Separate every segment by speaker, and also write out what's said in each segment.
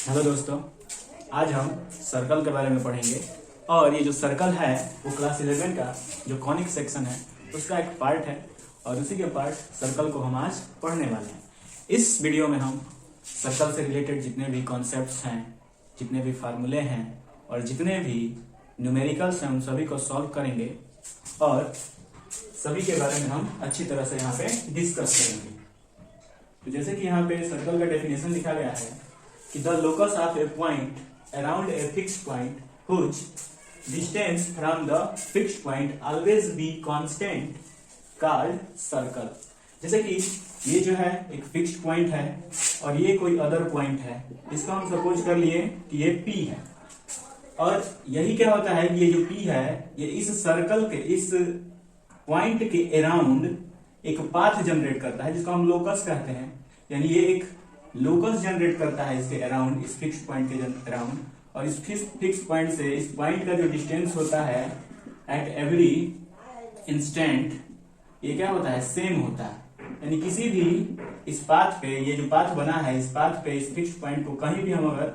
Speaker 1: Hello दोस्तों, आज हम सर्कल के बारे में पढ़ेंगे। और ये जो सर्कल है वो क्लास 11 का जो कॉनिक सेक्शन है उसका एक पार्ट है और उसी के पार्ट सर्कल को हम आज पढ़ने वाले हैं। इस वीडियो में हम सर्कल से रिलेटेड जितने भी कॉन्सेप्ट्स हैं, जितने भी फार्मूले हैं और जितने भी न्यूमेरिकल्स हैं उन सभी को सॉल्व करेंगे और सभी के बारे में हम अच्छी तरह से यहाँ पे डिस्कस करेंगे। तो जैसे कि यहाँ पे सर्कल का डेफिनेशन लिखा गया है कि the locus of A point around a fixed point which distance from the fixed point always be constant called circle. जैसे कि ये जो है एक फिक्स्ड पॉइंट है और ये कोई अदर पॉइंट है, इसको हम सपोज कर लिए कि ये P है। और यही क्या होता है कि ये जो P है ये इस सर्कल के इस पॉइंट के अराउंड एक पाथ जनरेट करता है जिसको हम लोकस कहते हैं। यानी ये एक लोकस जनरेट करता है इसके अराउंड, इस फिक्स्ड पॉइंट के अराउंड। और इस फिक्स्ड पॉइंट से इस पॉइंट का जो डिस्टेंस होता है एट एवरी इंस्टेंट, ये क्या होता है, सेम होता है। यानी किसी भी इस पाथ पे, ये जो पाथ बना है इस पाथ पे इस फिक्स्ड पॉइंट को कहीं भी हम अगर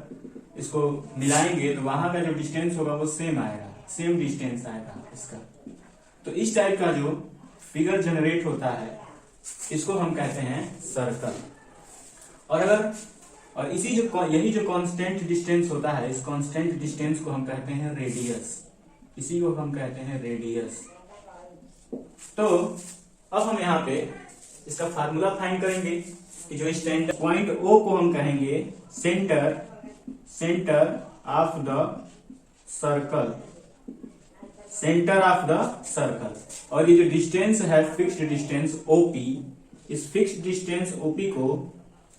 Speaker 1: इसको मिलाएंगे तो वहां का जो डिस्टेंस होगा वो सेम आएगा, सेम डिस्टेंस आएगा इसका। तो इस टाइप का जो फिगर जनरेट होता है इसको हम कहते हैं सर्कल। और इसी जो यही जो कांस्टेंट डिस्टेंस होता है, इस कांस्टेंट डिस्टेंस को हम कहते हैं रेडियस। इसी को हम कहते हैं रेडियस। तो अब हम यहाँ पे इसका फार्मूला फाइंड करेंगे कि जो स्टैंडर्ड पॉइंट O को हम कहेंगे centre of the circle, centre of the circle. और ये जो डिस्टेंस है फिक्स्ड डिस्टेंस OP, इस फिक्स्ड डिस्टेंस OP को,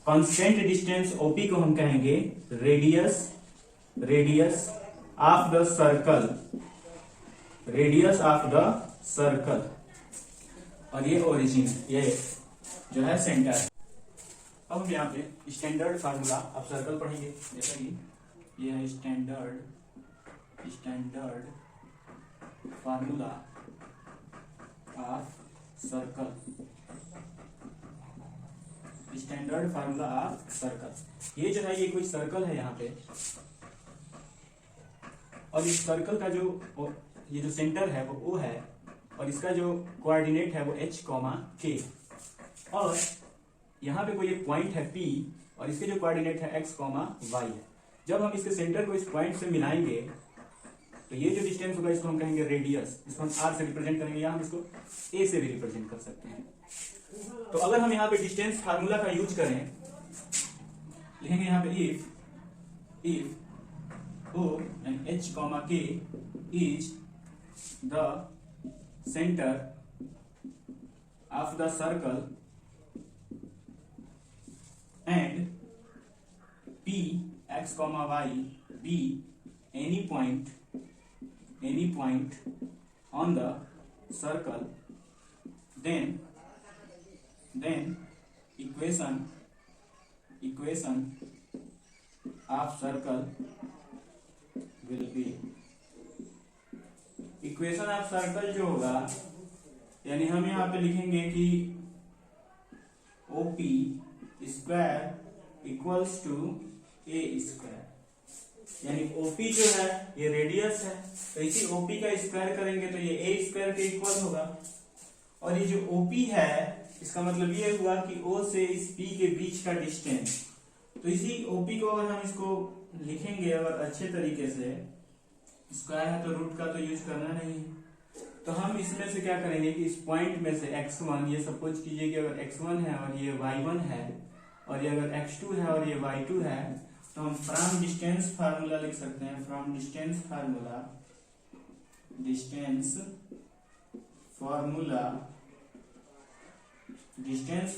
Speaker 1: कांस्टेंट डिस्टेंस OP को हम कहेंगे radius of the circle, radius of the circle. और ये ओरिजिन, ये जो है सेंटर है। अब हम यहाँ पे स्टैंडर्ड फार्मूला ऑफ सर्कल पढ़ेंगे। जैसा कि ये है standard formula of circle, standard formula of circle. ये जो है ये कोई सर्कल है यहाँ पे, और इस सर्कल का जो ये जो सेंटर है वो O है और इसका जो कोऑर्डिनेट है वो H, K। और यहाँ पे कोई एक पॉइंट है P और इसके जो कोऑर्डिनेट है X, Y है। जब हम इसके सेंटर को इस पॉइंट से मिलाएंगे तो ये जो डिस्टेंस होगा इसको हम कहेंगे रेडियस। इसको हम R से रिप्रेजेंट करेंगे या हम इसको A से भी रिप्रेजेंट कर सकते हैं। तो अगर हम यहाँ पे डिस्टेंस फार्मूला का यूज करें, लिखेंगे यहाँ पे if O and H, K is the center of the circle and P, X, Y be any point on the circle, then equation of circle will be, equation of circle जो होगा, यानी हम यहाँ पे लिखेंगे कि OP square equals to A square. यानी OP जो है ये रेडियस है, तो इसी OP का स्क्वायर करेंगे तो ये A स्क्वायर के इक्वल होगा। और ये जो OP है इसका मतलब ये हुआ कि O से इस P के बीच का डिस्टेंस। तो इसी OP को अगर हम इसको लिखेंगे अगर अच्छे तरीके से, स्क्वायर है तो रूट का तो यूज करना नहीं, तो हम इसमें से क्या करेंगे कि इस पॉइंट में से x1, ये सपोज कीजिए कि अगर x1 है और ये y1 है और ये अगर x2 है और ये y2 है, तो हम फ्रॉम डिस्टेंस फार्मूला लिख सकते हैं। फ्रॉम डिस्टेंस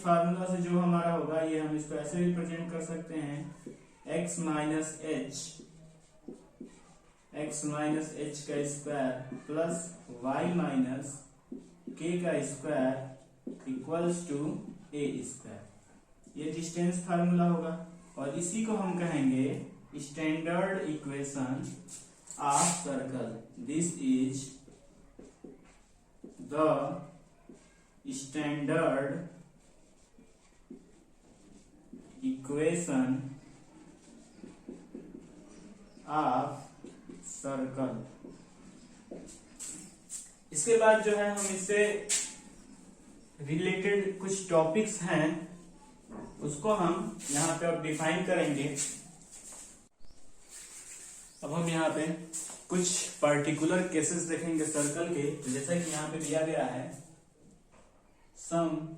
Speaker 1: फार्मूला से जो हमारा होगा ये हम इसको ऐसे रिप्रेजेंट कर सकते हैं x माइनस h का square plus y minus k का square equals to a square. ये डिस्टेंस फार्मूला होगा और इसी को हम कहेंगे standard equation of circle. This is the standard equation of circle. इसके बाद जो है हम इससे रिलेटेड कुछ टॉपिक्स हैं उसको हम यहाँ पे अब डिफाइन करेंगे। अब हम यहाँ पे कुछ पर्टिकुलर केसेस देखेंगे सर्कल के, जैसा कि यहाँ पे दिया गया है सम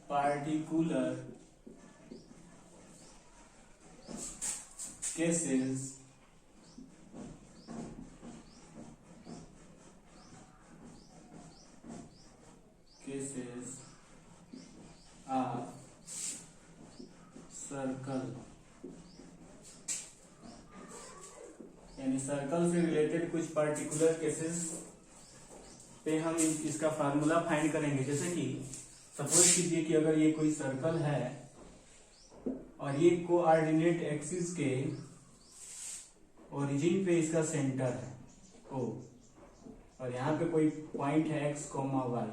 Speaker 1: particular cases are सर्कल, यानी सर्कल से रिलेटेड कुछ पर्टिकुलर केसेस पे हम इसका फार्मूला फाइंड करेंगे। जैसे कि सपोज कीजिए कि अगर ये कोई सर्कल है और ये कोऑर्डिनेट एक्सिस के ओरिजिन पे इसका सेंटर है O, और यहाँ पे कोई पॉइंट है x, y,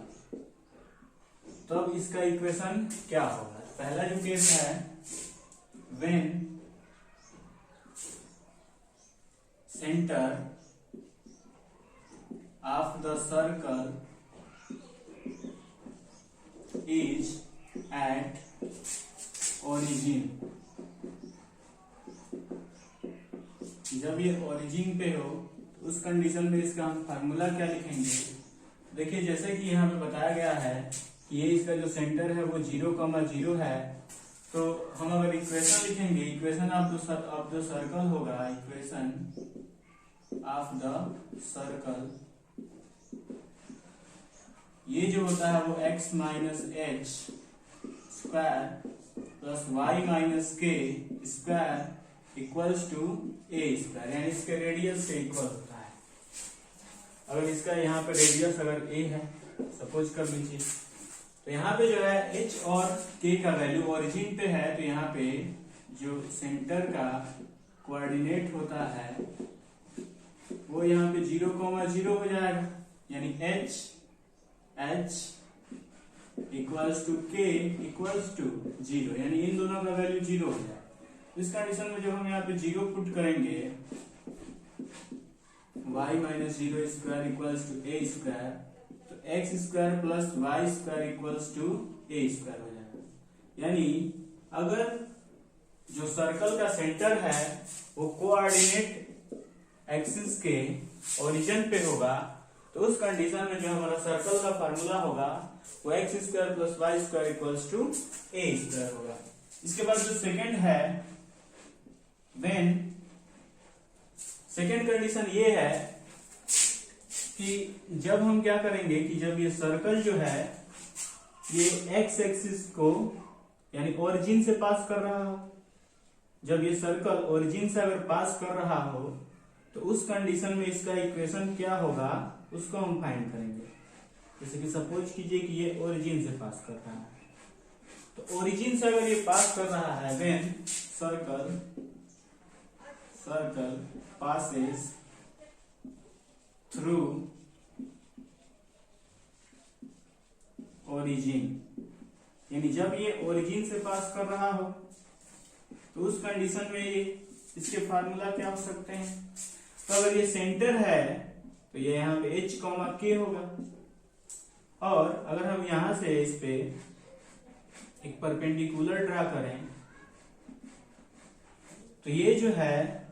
Speaker 1: तब इसका इक्वेशन क्या होगा। पहला जो केस है when center of the circle is at origin, जब ये ओरिजिन पे हो तो उस कंडीशन में इसका हम फार्मूला क्या लिखेंगे। देखिए जैसे कि यहाँ पे बताया गया है कि ये इसका जो सेंटर है वो 0,0 है, तो हम अगर इक्वेशन लिखेंगे, इक्वेशन ऑफ द सर्कल होगा, इक्वेशन ऑफ द सर्कल, ये जो होता है वो x minus H square plus Y minus K square equals to A square, यानी इसके रेडियस से इक्वल होता है। अगर इसका यहाँ पे रेडियस अगर a है सपोज कर लीजिए, तो यहाँ पे जो है h और k का वैल्यू ओरिजिन पे है, तो यहाँ पे जो सेंटर का कोऑर्डिनेट होता है वो यहाँ पे 0,0 हो जाएगा, यानी h equals to k equals to 0, यानी इन दोनों का वैल्यू 0 हो जाएगा। इस कंडीशन में जब हम यहाँ पे 0 पुट करेंगे, y minus 0 square equals to a square, तो x square plus Y square equals to a square हो जाएगा। यानी अगर जो सर्कल का सेंटर है वो कोऑर्डिनेट एक्सिस के ओरिजिन पे होगा, तो उस कंडीशन में जो हमारा सर्कल का फार्मूला होगा वो x square plus Y square equals to a square होगा। इसके बाद जो सेकेंड है, व्हेन सेकेंड कंडीशन ये है कि जब हम क्या करेंगे कि जब ये सर्कल जो है ये x एक्सिस को यानी ओरिजिन से पास कर रहा हो, जब ये सर्कल ओरिजिन से अगर पास कर रहा हो तो उस कंडीशन में इसका इक्वेशन क्या होगा उसको हम फाइंड करेंगे। जैसे कि सपोज कीजिए कि ये ओरिजिन से पास कर रहा है, तो ओरिजिन से अगर ये पास कर रहा है, when circle passes through origin, यानी जब ये ओरिजिन से पास कर रहा हो तो उस कंडीशन में ये इसके फार्मूला क्या हो सकते हैं। तो अगर ये सेंटर है तो ये यहाँ पे h, k होगा, और अगर हम यहां से इस पे एक परपेंडिकुलर ड्रा करें तो ये जो है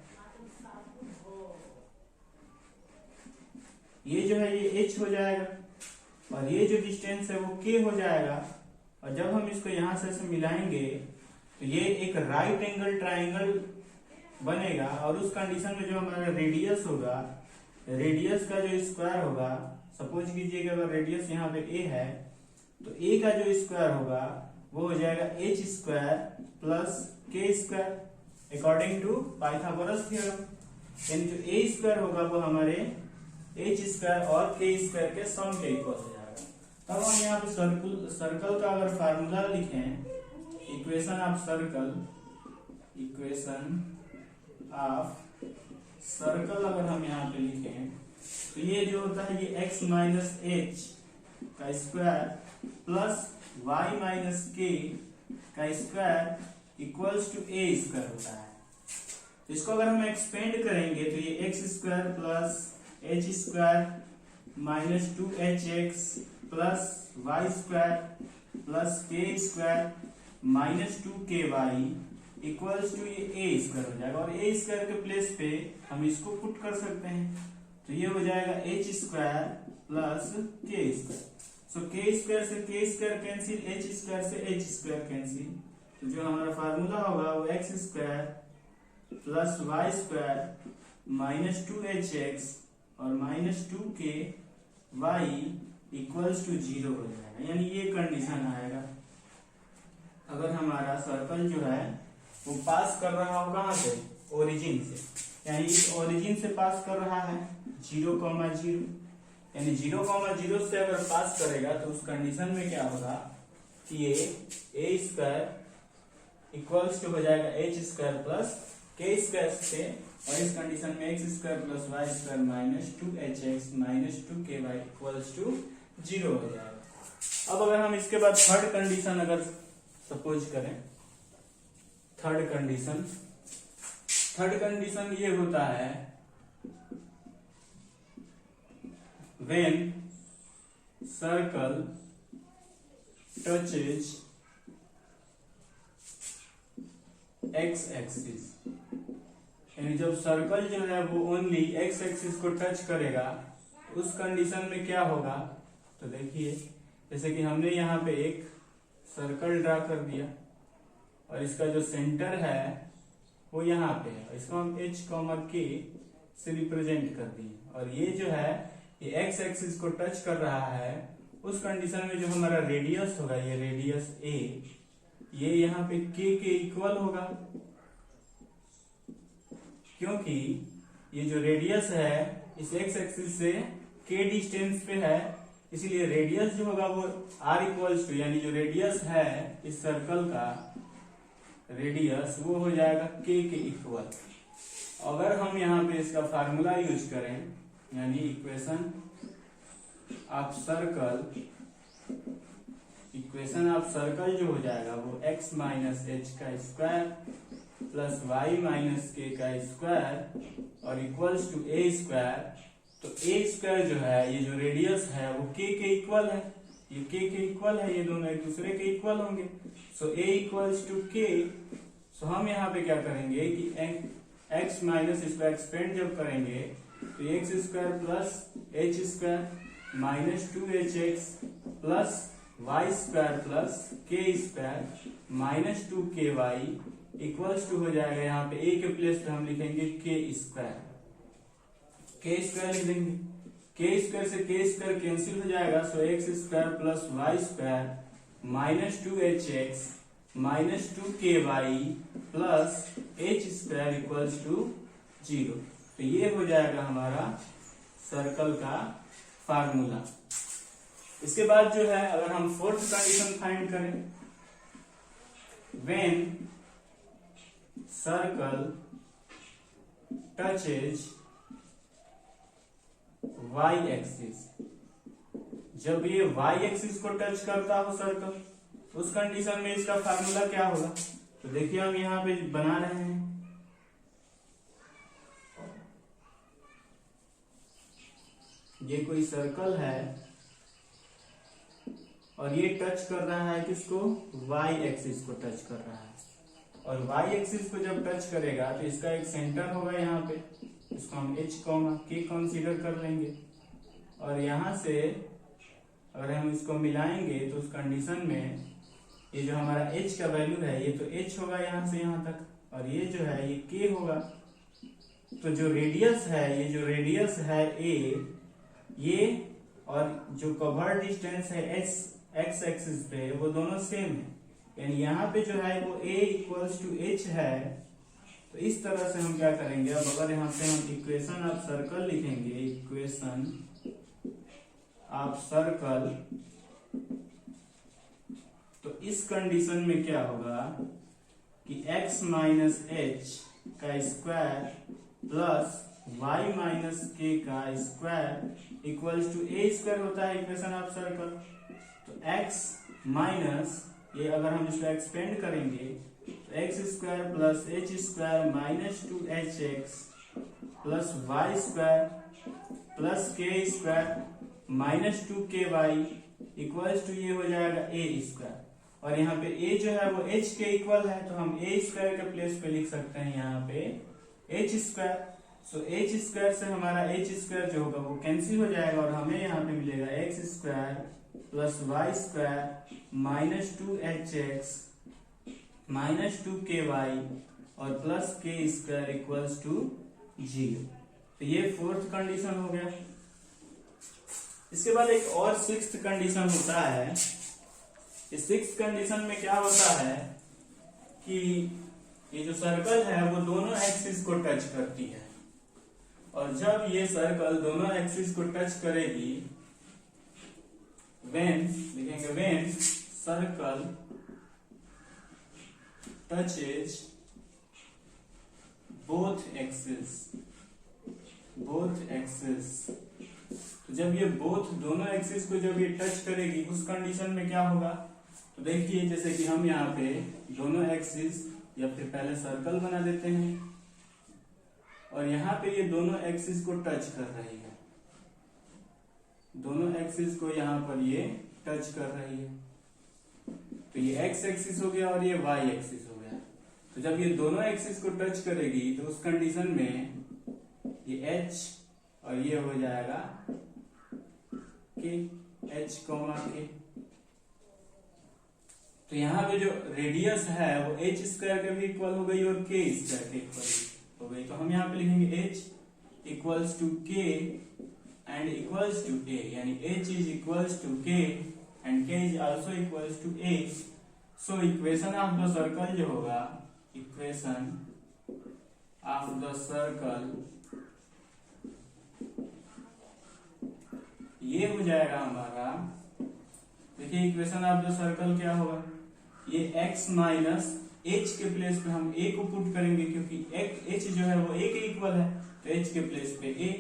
Speaker 1: ये h हो जाएगा, और ये जो डिस्टेंस है वो k हो जाएगा, और जब हम इसको यहां से मिलाएंगे तो ये एक राइट एंगल ट्राइंगल बनेगा, और उस कंडीशन में जो हमारा रेडियस होगा, रेडियस का जो स्क्वायर होगा, सपोज कीजिए अगर रेडियस यहाँ पे a है तो a का जो स्क्वायर होगा वो हो जाएगा h square plus k square according to Pythagoras theorem, यानी जो a स्क्वायर होगा वो हमारे h स्क्वायर और k स्क्वायर के सम के इक्वल हो जाएगा। तब हम यहाँ पे सर्कल का अगर फार्मूला लिखें, इक्वेशन ऑफ सर्कल अगर हम यहाँ पे लिखें तो ये जो होता है ये x माइनस एच का square plus y minus K का square equals to A square होता है। इसको अगर हम एक्सपेंड करेंगे तो ये x square plus H square minus 2hx plus Y square plus K square minus 2ky equals to ये ए स्क्वायर हो जाएगा, और ए स्क्वायर के प्लेस पे हम इसको पुट कर सकते हैं, तो ये हो जाएगा H square plus K square. So K square से K square cancel, H square से एच स्क्वायर कैंसिल, तो जो हमारा फार्मूला होगा वो x square plus Y square minus 2hx और माइनस 2ky इक्वल्स टू 0 हो जाएगा। यानी ये कंडीशन आएगा अगर हमारा सर्कल जो है वो पास कर रहा हो कहाँ से, ओरिजिन से, यानी इस ओरिजिन से पास कर रहा है 0,0, यानी 0,0 से अगर पास करेगा तो उस कंडीशन में क्या होगा कि ये ए स्क्वायर इक्वल्स टू हो जाएगा H square plus K square से, और इस कंडीशन में x square plus Y square minus 2hx minus 2ky equals to 0 हो जाएगा। अब अगर हम इसके बाद थर्ड कंडीशन अगर सपोज करें, थर्ड कंडीशन ये होता है when circle touches x axis, यानी जब सर्कल जो है वो ओनली x एक्सिस को टच करेगा उस कंडीशन में क्या होगा, तो देखिए जैसे कि हमने यहाँ पे एक सर्कल ड्रा कर दिया और इसका जो सेंटर है वो यहाँ पे है, इसको हम h, k से रिप्रेजेंट कर दिए, और ये जो है ये एक्स एक्सिस को टच कर रहा है उस कंडीशन में जो हमारा रेडियस होगा, ये रेडियस a, ये यहाँ पे k के इक्वल होगा, क्योंकि ये जो रेडियस है इस एक्स एक्सिस से k डिस्टेंस पे है, इसीलिए रेडियस जो होगा वो r इक्वल्स टू, यानी जो रेडियस है इस सर्कल का रेडियस वो हो जाएगा k के इक्वल। अगर हम यहाँ पे इसका फार्मूला यूज करें, यानी इक्वेशन ऑफ सर्कल जो हो जाएगा वो x माइनस एच का square plus Y minus K का स्क्वायर और इक्वल्स टू ए स्क्वायर। तो ए स्क्वायर जो है ये जो रेडियस है वो k के इक्वल है, ये k के इक्वल है, ये दोनों एक दूसरे के इक्वल होंगे, सो a इक्वल्स टू k। सो हम यहाँ पे क्या करेंगे कि x माइनस इसको एक्सपेंड जब करेंगे तो x square plus H square minus 2hx plus Y square plus K square minus 2ky equals to हो जाएगा, यहाँ पे a के प्लेस पे हम लिखेंगे k स्क्वायर लिख देंगे, k स्क्वायर से k स्क्वायर कैंसिल हो जाएगा, so X square plus Y square minus 2hx minus 2ky plus h square equals to 0। तो ये हो जाएगा हमारा सर्कल का फार्मूला। इसके बाद जो है अगर हम फोर्थ कंडीशन फाइंड करें, when circle touches y axis, जब ये y एक्सिस को टच करता हो सर्कल उस कंडीशन में इसका फार्मूला क्या होगा, तो देखिए हम यहाँ पे बना रहे हैं, ये कोई सर्कल है और ये टच कर रहा है किसको, y एक्सिस को टच कर रहा है, और y एक्सिस को जब टच करेगा तो इसका एक सेंटर होगा यहाँ पे, इसको हम h, k कंसीडर कर लेंगे, और यहाँ से अगर हम इसको मिलाएंगे तो उस कंडीशन में ये जो हमारा h का वैल्यू है ये तो h होगा यहाँ से यहाँ तक, और ये जो है ये k होगा। तो जो रेडियस है, ये जो रेडियस है a, ये और जो कवर्ड डिस्टेंस है एक्स एक्सिस पे वो दोनों सेम है, यानी यहाँ पे जो है वो a इक्वल्स टू h है। तो इस तरह से हम क्या करेंगे, अब अगर यहाँ पे हम इक्वेशन ऑफ सर्कल लिखेंगे, इक्वेशन ऑफ सर्कल, तो इस कंडीशन में क्या होगा कि x माइनस एच का square plus y minus K का square equals to A square होता है इक्वेशन ऑफ सर्कल। तो x माइनस ये अगर हम इसको एक्सपेंड करेंगे तो x square plus H square minus 2hx plus Y square plus K square minus 2ky equals to ये हो जाएगा ए स्क्वायर। और यहाँ पे a जो है वो h के इक्वल है, तो हम a स्क्वायर के प्लेस पे लिख सकते हैं यहाँ पे h स्क्वायर। सो h स्क्वायर से हमारा h स्क्वायर जो होगा वो कैंसिल हो जाएगा और हमें यहाँ पे मिलेगा x square plus Y square minus 2hx minus 2ky और plus K square equals to 0। तो ये फोर्थ कंडीशन हो गया। इसके बाद एक और सिक्स्थ कंडीशन होता है। इस सिक्स्थ कंडीशन में क्या होता है कि ये जो सर्कल है वो दोनों एक्सिस को टच करती है, और जब ये सर्कल दोनों एक्सिस को टच करेगी, लिखेंगे when circle touches both axis, तो जब ये दोनों एक्सिस को जब ये टच करेगी उस कंडीशन में क्या होगा, तो देखिए जैसे कि हम यहाँ पे दोनों एक्सिस या फिर पहले सर्कल बना देते हैं और यहाँ पे ये दोनों एक्सिस को टच कर रही है, दोनों एक्सिस को यहाँ पर ये टच कर रही है, तो ये एक्स एक्सिस हो गया और ये वाई एक्सिस हो गया। तो जब ये दोनों एक्सिस को टच करेगी तो उस कंडीशन में ये एच और ये हो जाएगा के, एच कॉमा के। तो यहाँ पे जो रेडियस है वो एच स्क्वायर के भी इक्वल हो गई और के स्क्वायर के इक्वल हो गई। तो हम यहाँ पे लिखेंगे H equals to K and equals to A, यानी H is equals to K and K is also equals to A. So equation of the circle जो होगा, इक्वेशन ऑफ द सर्कल ये हो जाएगा हमारा, देखिए इक्वेशन ऑफ द सर्कल क्या होगा, ये x माइनस एच के प्लेस पे हम a को पुट करेंगे क्योंकि h जो है वो a के इक्वल है, तो h के प्लेस पे a।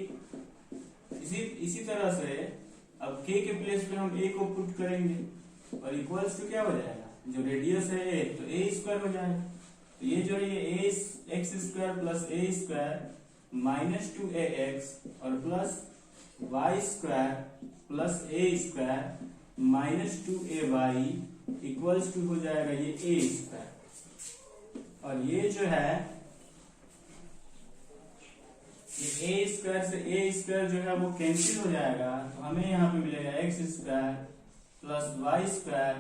Speaker 1: इसी तरह से अब k के प्लेस पे हम a को पुट करेंगे और इक्वल्स टू क्या हो जाएगा, जो रेडियस है a तो a स्क्वायर हो जाएगा। तो ये जो है ये x square plus A square minus 2ax और plus Y square plus A square minus 2ay equals to हो जाएगा ये ए स्क्वायर। और ये जो है ये ए स्क्वायर से ए स्क्वायर जो है वो कैंसिल हो जाएगा, तो हमें यहाँ पे मिलेगा x square plus Y square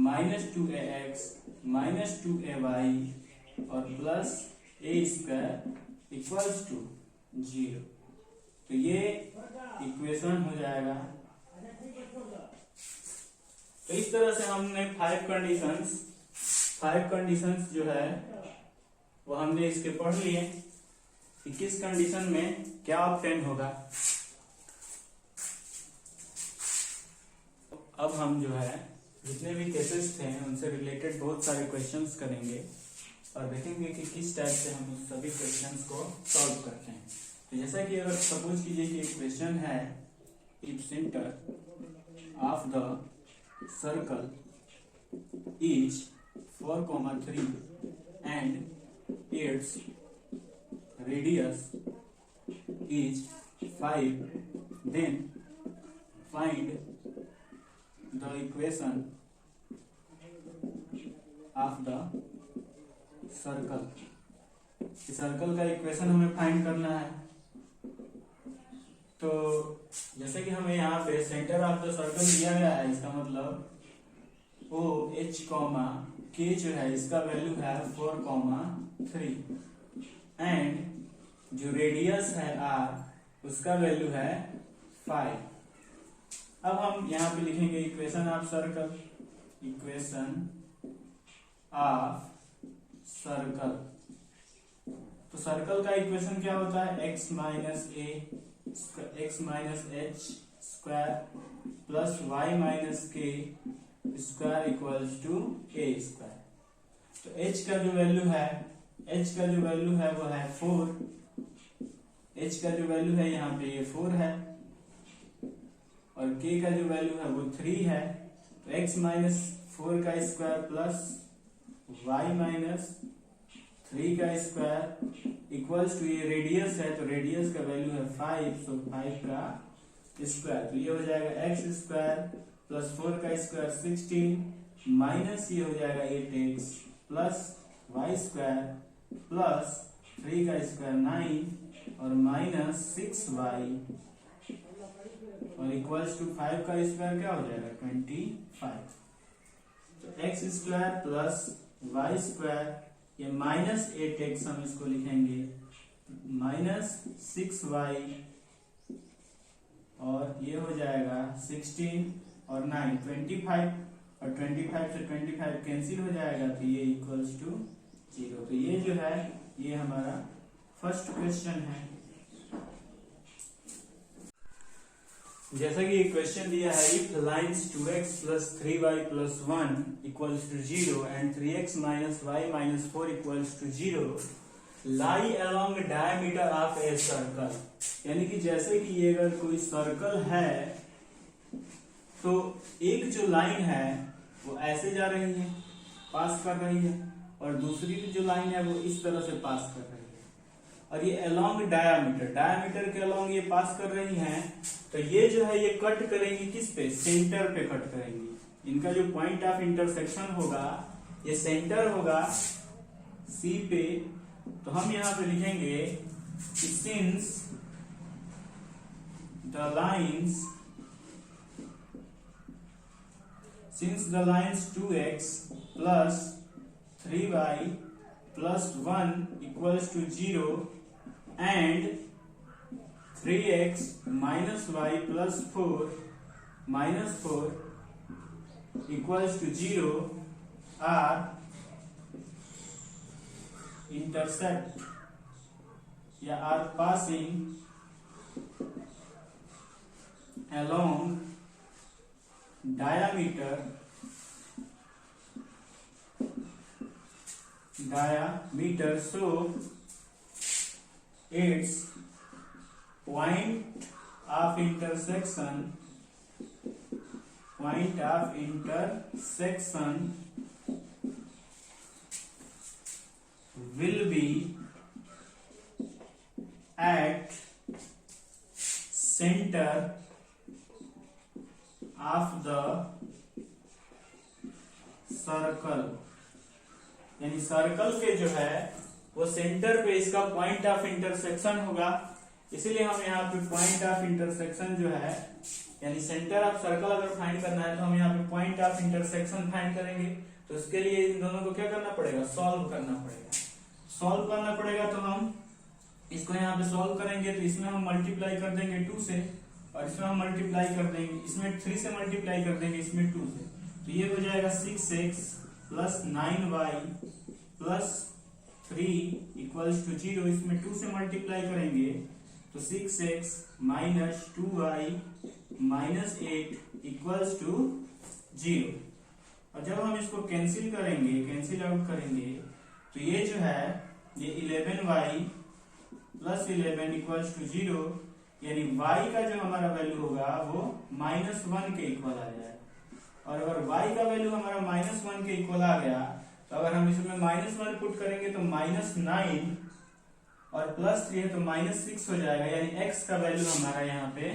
Speaker 1: minus 2ax minus 2ay और plus A square equals to 0। तो ये इक्वेशन हो जाएगा। तो इस तरह से हमने फाइव कंडीशंस जो है वो हमने इसके पढ़ लिए कि किस कंडीशन में क्या ऑब्टेन होगा। अब हम जो है जितने भी केसेस थे उनसे रिलेटेड बहुत सारे क्वेश्चंस करेंगे और देखेंगे कि किस टाइप से हम उस सभी क्वेश्चंस को सॉल्व करते हैं। तो जैसा कि अगर सपोज कीजिए कि एक क्वेश्चन है, if centre of the circle is 4,3 and its radius is 5, then find the equation of the circle. Circle का इक्वेशन हमें फाइंड करना है। तो जैसे कि हमें यहाँ पे सेंटर ऑफ द सर्कल दिया गया है, इसका मतलब ओ एच कॉमा के जो है इसका वैल्यू है 4,3 एंड जो रेडियस है आर उसका वैल्यू है 5। अब हम यहाँ पे लिखेंगे equation of circle, equation of circle. तो सर्कल का इक्वेशन क्या होता है, X minus H square plus Y minus K square equals to A square. तो h का जो वैल्यू है वो है 4। h का जो वैल्यू है यहाँ पे ये 4 है और k का जो वैल्यू है वो 3 है। तो x माइनस 4 का स्क्वायर प्लस y माइनस 3 का स्क्वायर इक्वल्स टू, ये रेडियस है तो रेडियस का वैल्यू है 5, सो 5 का स्क्वायर, तो ये हो जाएगा एक्स स्क्वायर प्लस 4 का स्क्वायर 16 माइनस ये हो जाएगा 8x plus Y square plus 3 का स्क्वायर 9 और माइनस 6y और इक्वल्स टू 5 का स्क्वायर क्या हो जाएगा 25। तो x square plus Y square, ये माइनस 8x हम इसको लिखेंगे माइनस 6y और ये हो जाएगा 16 और 9 25 और 25 से 25 कैंसिल हो जाएगा तो ये इक्वल्स टू 0। तो ये जो है ये हमारा फर्स्ट क्वेश्चन है। जैसा कि ये क्वेश्चन दिया है, if lines 2x plus 3y plus 1 equals to 0 and 3x minus y minus 4 equals to 0 lie along diameter of a circle, यानी कि जैसे कि ये अगर कोई सर्कल है तो एक जो लाइन है वो ऐसे जा रही है, पास कर रही है, और दूसरी जो लाइन है वो इस तरह से पास कर रही है, और ये अलोंग डायमीटर के अलोंग ये पास कर रही हैं, तो ये जो है ये कट करेंगी किस पे, सेंटर पे कट करेंगी। इनका जो पॉइंट ऑफ इंटरसेक्शन होगा ये सेंटर होगा सी पे, तो हम यहां पे लिखेंगे since the lines 2x plus 3y plus 1 equals to 0 and 3x minus y plus 4 minus 4 equals to 0 are intersect या are passing along diameter so its point of intersection will be at center of the circle, यानी circle के जो है वो centre पे इसका point of intersection होगा, इसीलिए हम यहाँ पे पॉइंट ऑफ इंटरसेक्शन जो है यानी सेंटर ऑफ सर्कल अगर फाइंड करना है तो हम यहाँ पे पॉइंट ऑफ इंटरसेक्शन फाइंड करेंगे। तो इसके लिए इन दोनों को क्या करना पड़ेगा, सॉल्व करना पड़ेगा। तो हम इसको यहाँ पे सॉल्व करेंगे तो इसमें हम मल्टीप्लाई कर देंगे 2 से, और इसमें हम मल्टीप्लाई कर देंगे, इसमें 3 से मल्टीप्लाई कर देंगे, इसमें 2 से, तो ये हो जाएगा 6x plus 9y plus 3 equals to 0। इसमें 2 से मल्टीप्लाई करेंगे तो 6x minus 2y minus 8 equals to 0। और जब हम इसको कैंसिल आउट करेंगे तो ये जो है ये 11y प्लस 11 इक्वल्स टू 0, यानी y का जो हमारा वैल्यू होगा वो -1 के इक्वल आ जाएगा। और अगर y का वैल्यू हमारा -1 के इक्वल आ गया तो अगर हम इसमें -1 पुट करेंगे तो -9 और प्लस 3 है तो -6 हो जाएगा, यानी x का वैल्यू हमारा यहाँ पे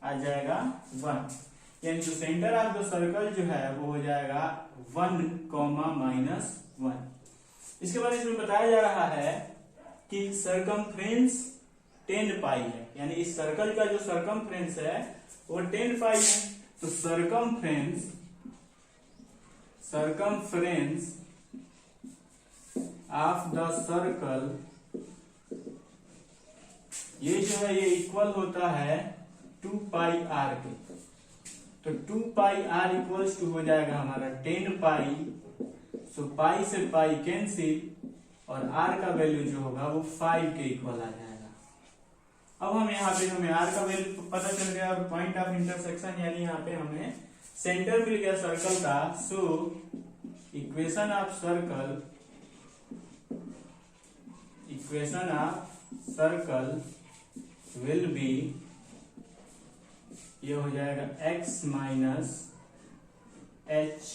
Speaker 1: आ जाएगा 1, यानी जो सेंटर ऑफ द सर्कल जो है वो हो जाएगा 1, -1। इसके बाद इसमें बताया जा रहा है कि सरकमफ्रेंस 10 पाई है, यानी इस सर्कल का जो सरकमफ्रेंस है वो 10 पाई है। तो सरकमफ्रेंस ऑफ द सर्कल ये जो है ये इक्वल होता है 2 पाई r के, तो 2 पाई r इक्वल्स टू हो जाएगा हमारा 10 पाई, सो पाई से पाई कैंसिल और r का वैल्यू जो होगा वो 5 के इक्वल आ जाएगा। अब हम यहाँ पे हमें r का वैल्यू पता चल गया और पॉइंट ऑफ इंटरसेक्शन यानी यहाँ पे हमें सेंटर मिल गया सर्कल का, सो equation of circle will be, ये हो जाएगा x माइनस h